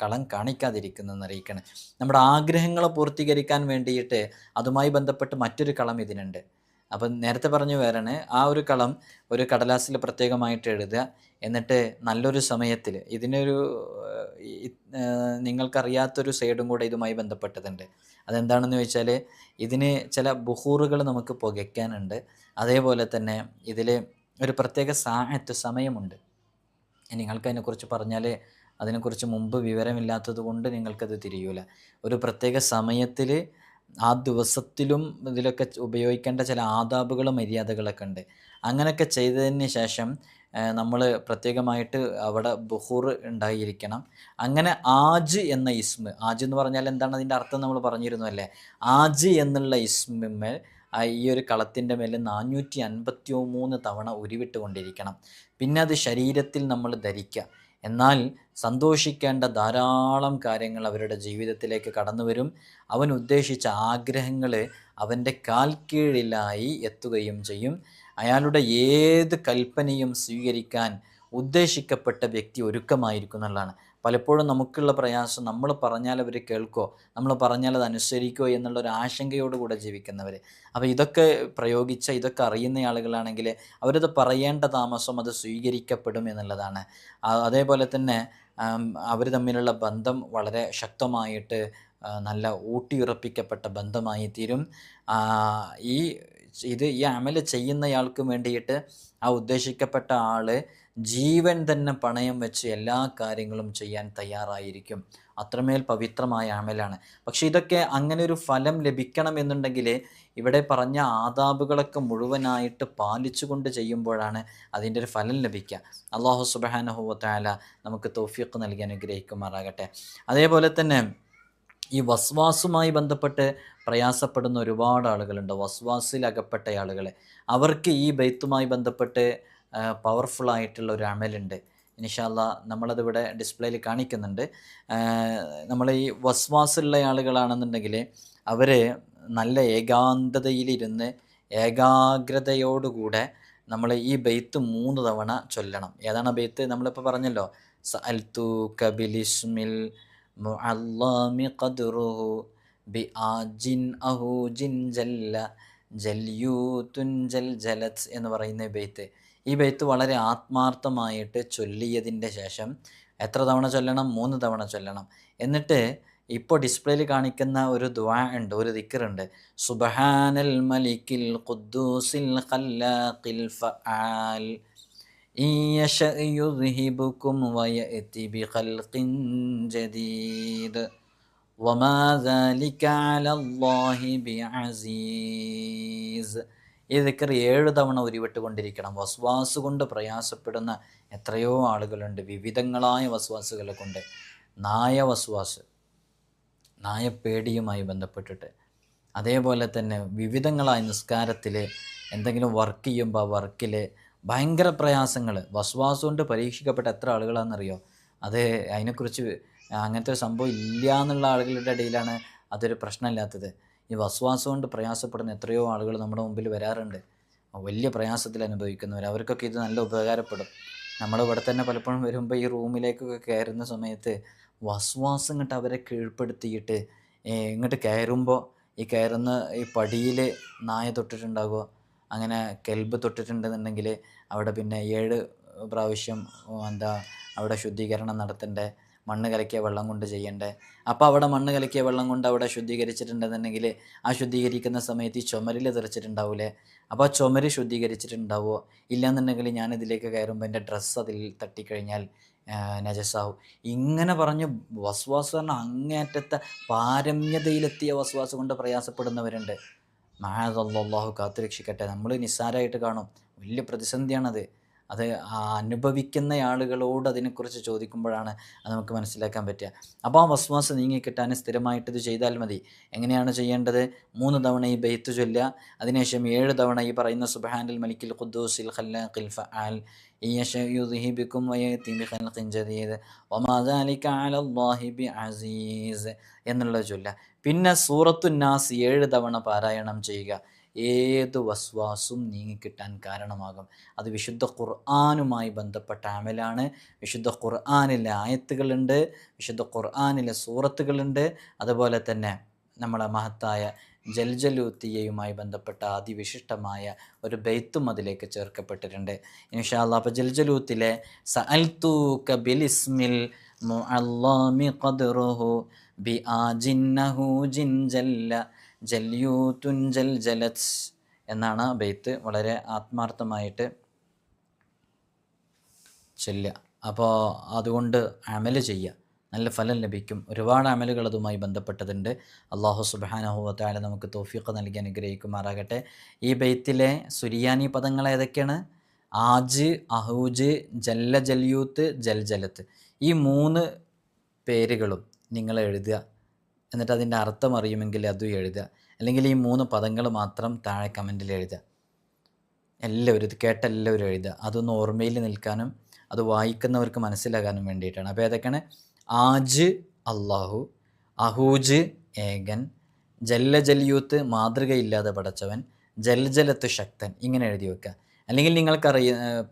കളം കാണിക്കാതിരിക്കുന്നതെന്ന് അറിയിക്കണം. നമ്മുടെ ആഗ്രഹങ്ങളെ പൂർത്തീകരിക്കാൻ വേണ്ടിയിട്ട് അതുമായി ബന്ധപ്പെട്ട് മറ്റൊരു കളം ഇതിനുണ്ട്. അപ്പം നേരത്തെ പറഞ്ഞു വരാണ്, ആ ഒരു കളം ഒരു കടലാസിൽ പ്രത്യേകമായിട്ട് എഴുതുക. എന്നിട്ട് നല്ലൊരു സമയത്തിൽ ഇതിനൊരു നിങ്ങൾക്കറിയാത്തൊരു സൈഡും കൂടെ ഇതുമായി ബന്ധപ്പെട്ടതുണ്ട്. അതെന്താണെന്ന് ചോദിച്ചാൽ, ഇതിന് ചില ബുഹൂറുകൾ നമുക്ക് പുകയ്ക്കാനുണ്ട്. അതേപോലെ തന്നെ ഇതിൽ ഒരു പ്രത്യേക സമയമുണ്ട്. നിങ്ങൾക്കതിനെക്കുറിച്ച് പറഞ്ഞാൽ അതിനെക്കുറിച്ച് മുമ്പ് വിവരമില്ലാത്തത് കൊണ്ട് നിങ്ങൾക്കത് തിരിയൂല. ഒരു പ്രത്യേക സമയത്തിൽ ആ ദിവസത്തിലും ഇതിലൊക്കെ ഉപയോഗിക്കേണ്ട ചില ആദാബുകളും മര്യാദകളൊക്കെ ഉണ്ട്. അങ്ങനെയൊക്കെ ചെയ്തതിന് ശേഷം നമ്മൾ പ്രത്യേകമായിട്ട് അവിടെ ബുഹൂർ ഉണ്ടായിരിക്കണം. അങ്ങനെ ആജ് എന്ന ഇസ്മ്, ആജ് എന്ന് പറഞ്ഞാൽ എന്താണ് അതിൻ്റെ അർത്ഥം നമ്മൾ പറഞ്ഞിരുന്നു അല്ലേ? ആജ് എന്നുള്ള ഇസ്മിന്മേൽ ഈ ഒരു കളത്തിൻ്റെ മേൽ 453 തവണ ഉരുവിട്ട് കൊണ്ടിരിക്കണം. പിന്നെ അത് ശരീരത്തിൽ നമ്മൾ ധരിക്കുക. എന്നാൽ സന്തോഷിക്കേണ്ട ധാരാളം കാര്യങ്ങൾ അവരുടെ ജീവിതത്തിലേക്ക് കടന്നു വരും. അവൻ ഉദ്ദേശിച്ച ആഗ്രഹങ്ങൾ അവൻ്റെ കാൽ കീഴിലായി എത്തുകയും ചെയ്യും. അയാളുടെ ഏത് കൽപ്പനയും സ്വീകരിക്കാൻ ഉദ്ദേശിക്കപ്പെട്ട വ്യക്തി ഒരുക്കമായിരിക്കും എന്നുള്ളതാണ്. പലപ്പോഴും നമുക്കുള്ള പ്രയാസം, നമ്മൾ പറഞ്ഞാൽ അവർ കേൾക്കോ, നമ്മൾ പറഞ്ഞാൽ അത് അനുസരിക്കോ എന്നുള്ളൊരു ആശങ്കയോടുകൂടെ ജീവിക്കുന്നവർ. അപ്പോൾ ഇതൊക്കെ ഇതൊക്കെ അറിയുന്ന ആളുകളാണെങ്കിൽ അവരത് പറയേണ്ട താമസം അത് സ്വീകരിക്കപ്പെടും എന്നുള്ളതാണ്. അതേപോലെ തന്നെ അവർ തമ്മിലുള്ള ബന്ധം വളരെ ശക്തമായിട്ട് നല്ല ഊട്ടിയുറപ്പിക്കപ്പെട്ട ബന്ധമായി തീരും. ഈ അമല് ചെയ്യുന്നയാൾക്ക് വേണ്ടിയിട്ട് ആ ഉദ്ദേശിക്കപ്പെട്ട ആൾ ജീവൻ തന്നെ പണയം വെച്ച് എല്ലാ കാര്യങ്ങളും ചെയ്യാൻ തയ്യാറായിരിക്കും. അത്രമേൽ പവിത്രമായ അമലാണ്. പക്ഷെ ഇതൊക്കെ അങ്ങനെ ഒരു ഫലം ലഭിക്കണം എന്നുണ്ടെങ്കിൽ ഇവിടെ പറഞ്ഞ ആദാബുകളൊക്കെ മുഴുവനായിട്ട് പാലിച്ചുകൊണ്ട് ചെയ്യുമ്പോഴാണ് അതിൻ്റെ ഒരു ഫലം ലഭിക്കുക. അല്ലാഹു സുബ്ഹാനഹു വ തആല നമുക്ക് തൗഫീഖ് നൽകി അനുഗ്രഹിക്കുമാറാകട്ടെ. അതേപോലെ തന്നെ ഈ വസ്വാസുമായി ബന്ധപ്പെട്ട് പ്രയാസപ്പെടുന്ന ഒരുപാട് ആളുകളുണ്ട്. വസ്വാസിൽ അകപ്പെട്ട ആളുകൾ, അവർക്ക് ഈ ബൈത്തുമായി ബന്ധപ്പെട്ട് പവർഫുള്ളായിട്ടുള്ള ഒരു അമലുണ്ട്. ഇൻഷാ അല്ലാഹ് നമ്മളതിവിടെ ഡിസ്പ്ലേയിൽ കാണിക്കുന്നുണ്ട്. നമ്മൾ ഈ വസ്വാസുള്ള ആളുകളാണെന്നുണ്ടെങ്കിൽ അവർ നല്ല ഏകാന്തതയിലിരുന്ന് ഏകാഗ്രതയോടുകൂടെ നമ്മൾ ഈ ബൈത്ത് 3 തവണ ചൊല്ലണം. ഏതാണ് ബൈത്ത്? നമ്മളിപ്പോൾ പറഞ്ഞല്ലോ, സഅൽതുക ബിലിസ്മിൽ മുഅല്ലമി ഖദ്റുഹു ബി ആജിൻ അഹൂജിൻ ജല്ല ജൽയൂതുൻ ജൽജലത് എന്ന് പറയുന്ന ബൈത്ത്. ഈ ബൈത്ത് വളരെ ആത്മാർത്ഥമായിട്ട് ചൊല്ലിയതിൻ്റെ ശേഷം എത്ര തവണ ചൊല്ലണം? 3 തവണ ചൊല്ലണം. എന്നിട്ട് ഇപ്പോൾ ഡിസ്പ്ലേയിൽ കാണിക്കുന്ന ഒരു ദുആ ഉണ്ട്, ഒരു ദിക്റുണ്ട്. സുബ്ഹാനൽ മലിക്കിൽ ഖുദ്ദൂസിൽ ഖല്ലാഖിൽ ഫആൽ ഇയശഅ യുദ്ഹിബുകും വയഅതി ബിഖൽഖിൻ ജദീദ് വമാ ദാലിക അലല്ലാഹി ബിഅസീസ്. ഈ ദിക്ർ 7 തവണ ഉരുവിട്ടുകൊണ്ടിരിക്കണം. വസ്വാസ് കൊണ്ട് പ്രയാസപ്പെടുന്ന എത്രയോ ആളുകളുണ്ട്, വിവിധങ്ങളായ വസ്വാസുകളെ കൊണ്ട്. വസ്വാസ്, നായപ്പേടിയുമായി ബന്ധപ്പെട്ടിട്ട്, അതേപോലെ തന്നെ വിവിധങ്ങളായ നിസ്കാരത്തിൽ എന്തെങ്കിലും വർക്ക് ചെയ്യുമ്പോൾ ആ വർക്കിൽ ഭയങ്കര പ്രയാസങ്ങൾ, വസ്വാസ് കൊണ്ട് പരീക്ഷിക്കപ്പെട്ട എത്ര ആളുകളാണെന്നറിയോ? അത് അതിനെക്കുറിച്ച് അങ്ങനത്തെ ഒരു സംഭവം ഇല്ല എന്നുള്ള ആളുകളുടെ ഇടയിലാണ് അതൊരു പ്രശ്നമില്ലാത്തത്. ഈ വസ്വാസം കൊണ്ട് പ്രയാസപ്പെടുന്ന എത്രയോ ആളുകൾ നമ്മുടെ മുമ്പിൽ വരാറുണ്ട്, വലിയ പ്രയാസത്തിൽ അനുഭവിക്കുന്നവർ. അവർക്കൊക്കെ ഇത് നല്ല ഉപകാരപ്പെടും. നമ്മളിവിടെ തന്നെ പലപ്പോഴും വരുമ്പോൾ ഈ റൂമിലേക്കൊക്കെ കയറുന്ന സമയത്ത് വസ്വാസം ഇങ്ങോട്ട് അവരെ കീഴ്പ്പെടുത്തിയിട്ട് ഇങ്ങോട്ട് കയറുമ്പോൾ ഈ കയറുന്ന ഈ പടിയിൽ നായ തൊട്ടിട്ടുണ്ടാകുമോ, അങ്ങനെ കെൽബ് തൊട്ടിട്ടുണ്ടെന്നുണ്ടെങ്കിൽ അവിടെ പിന്നെ 7 പ്രാവശ്യം അവിടെ ശുദ്ധീകരണം നടത്തണ്ടേ, മണ്ണ് കലക്കിയ വെള്ളം കൊണ്ട് ചെയ്യണ്ടേ. അപ്പോൾ അവിടെ മണ്ണ് കലക്കിയ വെള്ളം കൊണ്ട് അവിടെ ശുദ്ധീകരിച്ചിട്ടുണ്ടെന്നുണ്ടെങ്കിൽ ആ ശുദ്ധീകരിക്കുന്ന സമയത്ത് ഈ ചുമരിൽ തെറിച്ചിട്ടുണ്ടാവില്ലേ, അപ്പോൾ ആ ചുമര് ശുദ്ധീകരിച്ചിട്ടുണ്ടാവുമോ? ഇല്ലയെന്നുണ്ടെങ്കിൽ ഞാനിതിലേക്ക് കയറുമ്പോൾ എൻ്റെ ഡ്രസ്സ് അതിൽ തട്ടിക്കഴിഞ്ഞാൽ നജസാവും. ഇങ്ങനെ പറഞ്ഞ് വസ്വാസ് പറഞ്ഞാൽ അങ്ങേയറ്റത്തെ പാരമ്യതയിലെത്തിയ വസ്വാസ് കൊണ്ട് പ്രയാസപ്പെടുന്നവരുണ്ട്. മഅദല്ലാഹു കാത്തുരക്ഷിക്കട്ടെ. നമ്മൾ നിസ്സാരമായിട്ട് കാണും, വലിയ പ്രതിസന്ധിയാണത്. അത് അനുഭവിക്കുന്ന ആളുകളോട് അതിനെക്കുറിച്ച് ചോദിക്കുമ്പോഴാണ് അത് നമുക്ക് മനസ്സിലാക്കാൻ പറ്റുക. അപ്പോൾ ആ വസ്വാസ് നീങ്ങിക്കിട്ടാൻ സ്ഥിരമായിട്ട് ഇത് ചെയ്താൽ മതി. എങ്ങനെയാണ് ചെയ്യേണ്ടത്? 3 തവണ ഈ ബൈത്ത് ചൊല്ലുക. അതിനുശേഷം 7 തവണ ഈ പറയുന്ന സുബ്ഹാനൽ മലിക്കിൽ ഖുദ്ദൂസിൽ ഖല്ലാഖിൽ ഫഅൽ യുദ്ഹിബിക്കും വയതി ബിഖൽഖിൻ ജദീദ് വമാ ദാലിക അലല്ലാഹി ബിഅസീസ് എന്നുള്ളത് ചൊല്ലുക. പിന്നെ സൂറത്തുൻ നാസ് 7 തവണ പാരായണം ചെയ്യുക. ഏത് വസ്വാസും നീങ്ങിക്കിട്ടാൻ കാരണമാകും. അത് വിശുദ്ധ ഖുർആനുമായി ബന്ധപ്പെട്ട അമലാണ്. വിശുദ്ധ ഖുർആനിലെ ആയത്തുകളുണ്ട്, വിശുദ്ധ ഖുർആനിലെ സൂറത്തുകളുണ്ട്. അതുപോലെ തന്നെ നമ്മളെ മഹത്തായ ജൽജലൂത്തിയയുമായി ബന്ധപ്പെട്ട അതിവിശിഷ്ടമായ ഒരു ബെയ്ത്തും അതിലേക്ക് ചേർക്കപ്പെട്ടിട്ടുണ്ട് ഇൻഷാ അല്ലാഹ്. അപ്പോൾ ജൽജലൂത്തിലെ സഅൽതൂക ബിലിസ്മിൽ മുഅല്ലമി ഖദ്റുഹു ബിആജിന്നഹു ജിൻജല്ല ജല്യൂത്തുൻ ജൽജലത് എന്നാണ് ബെയ്ത്ത്. വളരെ ആത്മാർത്ഥമായിട്ട് ചൊല്ലുക. അപ്പോൾ അതുകൊണ്ട് അമല് ചെയ്യുക, നല്ല ഫലം ലഭിക്കും. ഒരുപാട് അമലുകൾ അതുമായി ബന്ധപ്പെട്ടതുണ്ട്. അള്ളാഹു സുബ്ഹാനഹു വ തആല നമുക്ക് തൗഫീഖ് നൽകി അനുഗ്രഹിക്കുമാറാകട്ടെ. ഈ ബെയ്ത്തിലെ സുരിയാനി പദങ്ങൾ ഏതൊക്കെയാണ്? ആജ്, അഹൂജ്, ജല്ല, ജല്യൂത്ത്, ജൽജലത്ത്. ഈ 3 പേരുകളും നിങ്ങൾ എഴുതുക. എന്നിട്ട് അതിൻ്റെ അർത്ഥം അറിയുമെങ്കിൽ അതും എഴുതുക. അല്ലെങ്കിൽ ഈ 3 പദങ്ങൾ മാത്രം താഴെ കമൻറ്റിൽ എഴുതുക. എല്ലാവരും ഇത് കേട്ട എല്ലാവരും എഴുതുക. അതൊന്ന് ഓർമ്മയിൽ നിൽക്കാനും അത് വായിക്കുന്നവർക്ക് മനസ്സിലാകാനും വേണ്ടിയിട്ടാണ്. അപ്പോൾ ഏതൊക്കെയാണ്? ആജ് അള്ളാഹു, അഹൂജ് ഏകൻ, ജല്ല ജല്യൂത്ത് മാതൃകയില്ലാതെ പടച്ചവൻ, ജൽജലത്ത് ശക്തൻ. ഇങ്ങനെ എഴുതി വെക്കുക. അല്ലെങ്കിൽ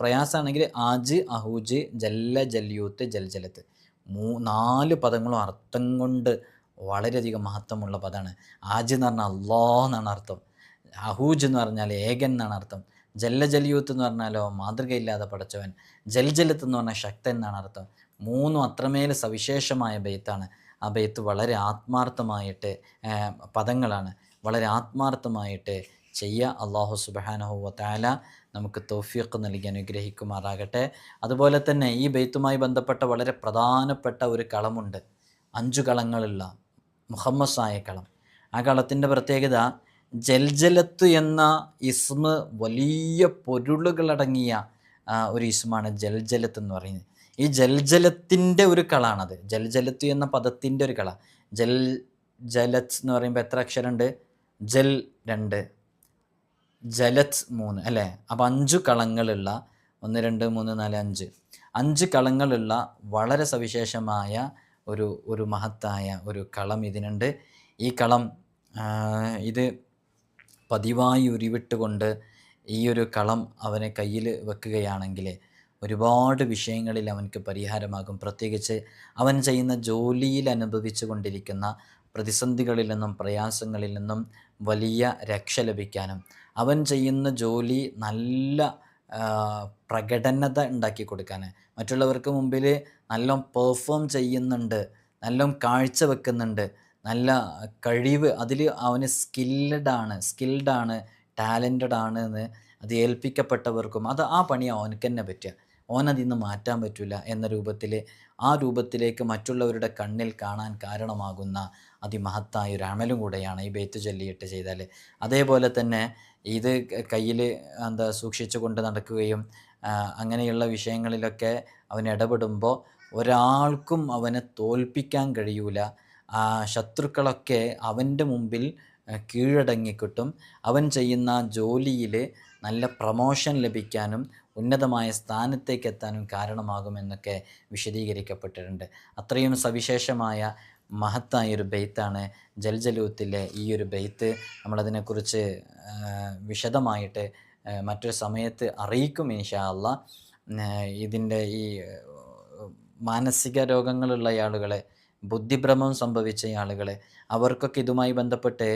പ്രയാസമാണെങ്കിൽ ആജ്, അഹൂജ്, ജല്ല ജല്യൂത്ത്, ജൽജലത്ത് 4 പദങ്ങളും അർത്ഥം കൊണ്ട് വളരെയധികം മഹത്വമുള്ള പദമാണ്. ആജ് എന്ന് പറഞ്ഞാൽ അള്ളാഹ് എന്നാണ് അർത്ഥം. അഹൂജ് എന്ന് പറഞ്ഞാൽ ഏകൻ എന്നാണ് അർത്ഥം. ജല്ല ജല്യൂത്ത് എന്ന് പറഞ്ഞാലോ മാതൃകയില്ലാതെ പടച്ചവൻ. ജൽജലത്ത് എന്ന് പറഞ്ഞാൽ ശക്തൻ എന്നാണ് അർത്ഥം. 3 അത്രമേൽ സവിശേഷമായ ബെയ്ത്താണ്. ആ ബെയ്ത്ത് വളരെ ആത്മാർത്ഥമായിട്ട് പദങ്ങളാണ്. വളരെ ആത്മാർത്ഥമായിട്ട് ചെയ്യുക. അള്ളാഹു സുബ്ഹാനഹു വ തആല നമുക്ക് തൗഫീഖ് നൽകി അനുഗ്രഹിക്കുമാറാകട്ടെ. അതുപോലെ തന്നെ ഈ ബെയ്ത്തുമായി ബന്ധപ്പെട്ട വളരെ പ്രധാനപ്പെട്ട ഒരു കളമുണ്ട്. 5 കളങ്ങളുള്ള മുഹമ്മസായ കളം. ആ കളത്തിൻ്റെ പ്രത്യേകത ജൽജലത്ത് എന്ന ഇസ്മ് വലിയ പൊരുളുകളടങ്ങിയ ഒരു ഇസ്മാണ് ജൽജലത്ത് എന്ന് പറയുന്നത്. ഈ ജൽജലത്തിൻ്റെ ഒരു കളാണത്. ജൽജലത്ത് എന്ന പദത്തിൻ്റെ ഒരു കള. ജലത്ത് എന്ന് പറയുമ്പോൾ എത്ര അക്ഷരമുണ്ട്? ജൽ 2, ജലത്ത് 3 അല്ലേ? അപ്പോൾ 5 കളങ്ങളുള്ള 1 2 3 4 5 5 കളങ്ങളുള്ള വളരെ സവിശേഷമായ ഒരു മഹത്തായ ഒരു കളം ഇതിനുണ്ട്. ഈ കളം ഇത് പതിവായി ഉരുവിട്ടുകൊണ്ട് ഈ ഒരു കളം അവനെ കയ്യിൽ വെക്കുകയാണെങ്കിൽ ഒരുപാട് വിഷയങ്ങളിൽ അവനക്ക് പരിഹാരമാകും. പ്രത്യേകിച്ച് അവൻ ചെയ്യുന്ന ജോലിയിൽ അനുഭവിച്ചു കൊണ്ടിരിക്കുന്ന പ്രതിസന്ധികളിൽ നിന്നും പ്രയാസങ്ങളിൽ നിന്നും വലിയ രക്ഷ ലഭിക്കാനും അവൻ ചെയ്യുന്ന ജോലി നല്ല പ്രകടനത ഉണ്ടാക്കി കൊടുക്കാൻ, മറ്റുള്ളവർക്ക് മുമ്പിൽ നല്ല പെർഫോം ചെയ്യുന്നുണ്ട്, നല്ല കാഴ്ച വെക്കുന്നുണ്ട്, നല്ല കഴിവ് അതിൽ അവന് സ്കിൽഡാണ് ടാലൻറ്റഡ് ആണ് എന്ന് അത് ഏൽപ്പിക്കപ്പെട്ടവർക്കും ആ പണി അവനക്ക് തന്നെ പറ്റുക. ഓനതിൽ നിന്ന് മാറ്റാൻ പറ്റില്ല എന്ന ആ രൂപത്തിലേക്ക് മറ്റുള്ളവരുടെ കണ്ണിൽ കാണാൻ കാരണമാകുന്ന അതിമഹത്തായ ഒരു അമലും കൂടെയാണ് ഈ ബെയ്ത്ത് ചൊല്ലിയിട്ട് ചെയ്താൽ. അതേപോലെ തന്നെ ഇത് കയ്യിൽ സൂക്ഷിച്ചു കൊണ്ട് നടക്കുകയും അങ്ങനെയുള്ള വിഷയങ്ങളിലൊക്കെ അവൻ ഇടപെടുമ്പോൾ ഒരാൾക്കും അവനെ തോൽപ്പിക്കാൻ കഴിയൂല. ശത്രുക്കളൊക്കെ അവൻ്റെ മുമ്പിൽ കീഴടങ്ങിക്കിട്ടും. അവൻ ചെയ്യുന്ന ജോലിയിൽ നല്ല പ്രമോഷൻ ലഭിക്കാനും ഉന്നതമായ സ്ഥാനത്തേക്ക് എത്താനും കാരണമാകുമെന്നൊക്കെ വിശദീകരിക്കപ്പെട്ടിട്ടുണ്ട്. അത്രയും സവിശേഷമായ മഹത്തായൊരു ബെയ്ത്താണ് ജൽജലൂത്തിലെ ഈ ഒരു ബെയ്ത്ത്. നമ്മളതിനെക്കുറിച്ച് വിശദമായിട്ട് മറ്റൊരു സമയത്ത് അറിയിക്കും ഇൻഷാ അല്ലാഹ്. ഇതിൻ്റെ ഈ മാനസിക രോഗങ്ങളുള്ള ആളുകളെ, ബുദ്ധിഭ്രമം സംഭവിച്ച ആളുകളെ, അവർക്കൊക്കെ ഇതുമായി ബന്ധപ്പെട്ട്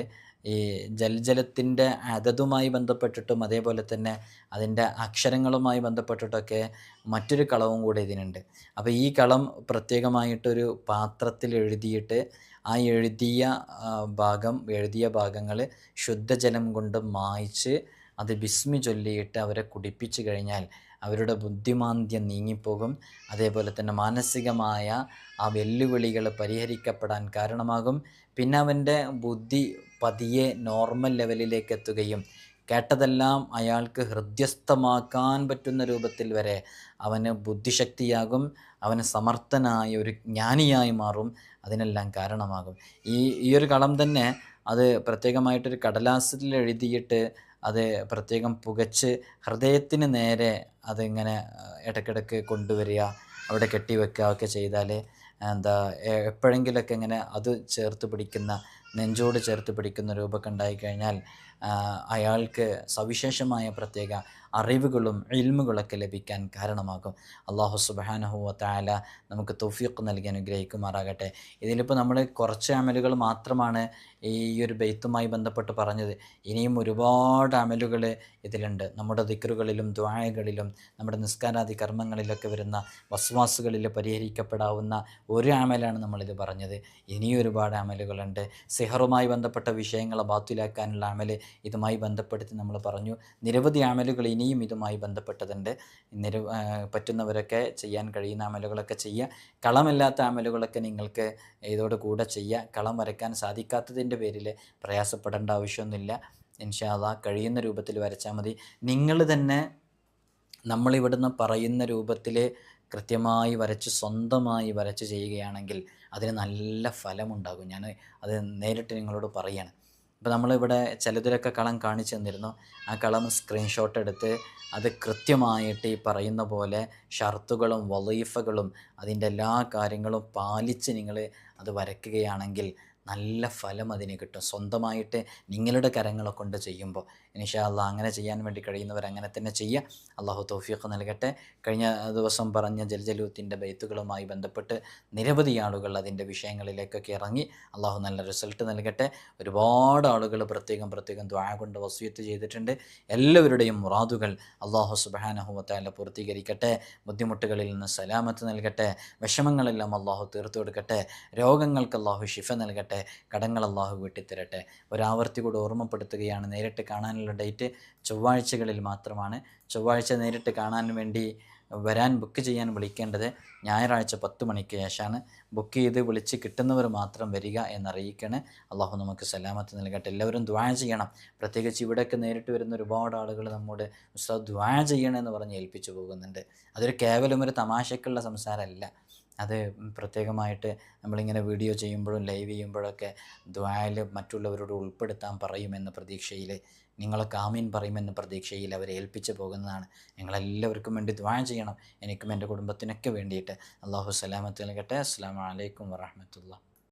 ഈ ജൽജലത്തിൻ്റെ അതതുമായി ബന്ധപ്പെട്ടിട്ടും അതേപോലെ തന്നെ അതിൻ്റെ അക്ഷരങ്ങളുമായി ബന്ധപ്പെട്ടിട്ടൊക്കെ മറ്റൊരു കളവും കൂടെ ഇതിനുണ്ട്. അപ്പോൾ ഈ കളം പ്രത്യേകമായിട്ടൊരു പാത്രത്തിൽ എഴുതിയിട്ട് ആ എഴുതിയ ഭാഗങ്ങൾ ശുദ്ധജലം കൊണ്ട് മായ്ച്ച് അത് ബിസ്മി ചൊല്ലിയിട്ട് അവരെ കുടിപ്പിച്ചു കഴിഞ്ഞാൽ അവരുടെ ബുദ്ധിമാന്ദ്യം നീങ്ങിപ്പോകും. അതേപോലെ തന്നെ മാനസികമായ ആ വെല്ലുവിളികൾ പരിഹരിക്കപ്പെടാൻ കാരണമാകും. പിന്നെ അവൻ്റെ ബുദ്ധി പതിയെ നോർമൽ ലെവലിലേക്ക് എത്തുകയും കേട്ടതെല്ലാം അയാൾക്ക് ഹൃദ്യസ്ഥമാക്കാൻ പറ്റുന്ന രൂപത്തിൽ വരെ അവന് ബുദ്ധിശക്തിയാകും, അവന് സമർത്ഥനായ ഒരു ജ്ഞാനിയായി മാറും, അതിനെല്ലാം കാരണമാകും. ഈ ഒരു കളം തന്നെ അത് പ്രത്യേകമായിട്ടൊരു കടലാസിൽ എഴുതിയിട്ട് അത് പ്രത്യേകം പുകച്ച് ഹൃദയത്തിന് നേരെ അതിങ്ങനെ ഇടയ്ക്കിടയ്ക്ക് കൊണ്ടുവരിക, അവിടെ കെട്ടിവെക്കുക ഒക്കെ ചെയ്താൽ എന്താ എപ്പോഴെങ്കിലൊക്കെ ഇങ്ങനെ അത് ചേർത്ത് പിടിക്കുന്ന, നെഞ്ചോട് ചേർത്ത് പിടിക്കുന്ന രൂപമൊക്കെ ഉണ്ടായിക്കഴിഞ്ഞാൽ അയാൾക്ക് സവിശേഷമായ പ്രത്യേക അറിവുകളും ഇൽമുകളൊക്കെ ലഭിക്കാൻ കാരണമാകും. അള്ളാഹു സുബ്ഹാനഹു വ തആല നമുക്ക് തൗഫീഖ് നൽകി അനുഗ്രഹിക്കുമാറാകട്ടെ. ഇതിലിപ്പോൾ നമ്മൾ കുറച്ച് അമലുകൾ മാത്രമാണ് ഈ ഒരു ബെയ്ത്തുമായി ബന്ധപ്പെട്ട് പറഞ്ഞത്. ഇനിയും ഒരുപാട് അമലുകൾ ഇതിലുണ്ട്. നമ്മുടെ ദിക്റുകളിലും ദുആകളിലും നമ്മുടെ നിസ്കാരാദി കർമ്മങ്ങളിലൊക്കെ വരുന്ന വസ്വാസുകളിൽ പരിഹരിക്കപ്പെടാവുന്ന ഒരു അമലാണ് നമ്മളിത് പറഞ്ഞത്. ഇനിയും ഒരുപാട് അമലുകളുണ്ട്. സിഹറുമായി ബന്ധപ്പെട്ട വിഷയങ്ങളെ ബാത്തിലാക്കാനുള്ള അമൽ ഇതുമായി ബന്ധപ്പെടുത്തി നമ്മൾ പറഞ്ഞു. നിരവധി അമലുകൾ ഇനിയും ഇതുമായി ബന്ധപ്പെട്ടതുണ്ട്. പറ്റുന്നവരൊക്കെ ചെയ്യാൻ കഴിയുന്ന അമലുകളൊക്കെ ചെയ്യുക. കളമില്ലാത്ത അമലുകളൊക്കെ നിങ്ങൾക്ക് ഇതോട് കൂടെ ചെയ്യുക. കളം വരയ്ക്കാൻ സാധിക്കാത്തതിൻ്റെ പേരിൽ പ്രയാസപ്പെടേണ്ട ആവശ്യമൊന്നുമില്ല. ഇൻഷാ അല്ലാഹ് കഴിയുന്ന രൂപത്തിൽ വരച്ചാൽ മതി. നിങ്ങൾ തന്നെ നമ്മളിവിടുന്ന് പറയുന്ന രൂപത്തിൽ കൃത്യമായി വരച്ച് സ്വന്തമായി വരച്ച് ചെയ്യുകയാണെങ്കിൽ അതിന് നല്ല ഫലമുണ്ടാകും. ഞാൻ അത് നേരിട്ട് നിങ്ങളോട് പറയാണ്. ഇപ്പോൾ നമ്മളിവിടെ ചിലതിലൊക്കെ കളം കാണിച്ചു തന്നിരുന്നു. ആ കളം സ്ക്രീൻഷോട്ട് എടുത്ത് അത് കൃത്യമായിട്ട് ഈ പറയുന്ന പോലെ ഷർത്തുകളും വളീഫകളും അതിൻ്റെ എല്ലാ കാര്യങ്ങളും പാലിച്ച് നിങ്ങൾ അത് വരയ്ക്കുകയാണെങ്കിൽ നല്ല ഫലം അതിന് കിട്ടും. സ്വന്തമായിട്ട് നിങ്ങളുടെ കരങ്ങളെ കൊണ്ട് ചെയ്യുമ്പോൾ ഇൻഷാ അല്ലാഹ് അങ്ങനെ ചെയ്യാൻ വേണ്ടി കഴിയുന്നവർ അങ്ങനെ തന്നെ ചെയ്യുക. അള്ളാഹു തൗഫീഖ് നൽകട്ടെ. കഴിഞ്ഞ ദിവസം പറഞ്ഞ ജൽജലൂത്തിൻ്റെ ബൈത്തുകളുമായി ബന്ധപ്പെട്ട് നിരവധി ആളുകൾ അതിൻ്റെ വിഷയങ്ങളിലേക്കൊക്കെ ഇറങ്ങി. അള്ളാഹു നല്ല റിസൾട്ട് നൽകട്ടെ. ഒരുപാട് ആളുകൾ പ്രത്യേകം ദുആ കൊണ്ട് വസിയത്ത് ചെയ്തിട്ടുണ്ട്. എല്ലാവരുടെയും മുറാദുകൾ അള്ളാഹു സുബ്ഹാനഹു വ തആല പൂർത്തീകരിക്കട്ടെ. ബുദ്ധിമുട്ടുകളിൽ നിന്ന് സലാമത്ത് നൽകട്ടെ. വിഷമങ്ങളെല്ലാം അള്ളാഹു തീർത്തു കൊടുക്കട്ടെ. രോഗങ്ങൾക്ക് അള്ളാഹു ശിഫ നൽകട്ടെ. കടങ്ങൾ അള്ളാഹു വീട്ടിത്തരട്ടെ. ഒരാവർത്തി കൂടെ ഓർമ്മപ്പെടുത്തുകയാണ്, നേരിട്ട് കാണാനുള്ള ഡേറ്റ് ചൊവ്വാഴ്ചകളിൽ മാത്രമാണ്. ചൊവ്വാഴ്ച നേരിട്ട് കാണാൻ വേണ്ടി വരാൻ ബുക്ക് ചെയ്യാൻ വിളിക്കേണ്ടത് ഞായറാഴ്ച 10 മണിക്ക് ശേഷമാണ്. ബുക്ക് ചെയ്ത് വിളിച്ച് കിട്ടുന്നവർ മാത്രം വരിക എന്നറിയിക്കണേ. അള്ളാഹു നമുക്ക് സലാമത്ത് നൽകട്ടെ. എല്ലാവരും ദുആ ചെയ്യണം. പ്രത്യേകിച്ച് ഇവിടെയൊക്കെ നേരിട്ട് വരുന്ന ഒരുപാട് ആളുകൾ നമ്മോട് ഉസ്താദ് ദുആ ചെയ്യണമെന്ന് പറഞ്ഞ് ഏൽപ്പിച്ചു പോകുന്നുണ്ട്. അതൊരു കേവലം ഒരു തമാശക്കുള്ള സംസാരമല്ല. അത് പ്രത്യേകമായിട്ട് നമ്മളിങ്ങനെ വീഡിയോ ചെയ്യുമ്പോഴും ലൈവ് ചെയ്യുമ്പോഴൊക്കെ ദുആയിൽ മറ്റുള്ളവരോട് ഉൾപ്പെടുത്താൻ പറയുമെന്ന പ്രതീക്ഷയിൽ, നിങ്ങളൊക്കെ ആമീൻ പറയുമെന്ന പ്രതീക്ഷയിൽ അവരെ ഏൽപ്പിച്ച് പോകുന്നതാണ്. നിങ്ങളെല്ലാവർക്കും വേണ്ടി ദുആ ചെയ്യണം. എനിക്കും എൻ്റെ കുടുംബത്തിനൊക്കെ വേണ്ടിയിട്ട്. അള്ളാഹു സലാമത്ത് നൽകട്ടെ. അസ്സലാമു അലൈക്കും വറഹ്മത്തുള്ളാഹി.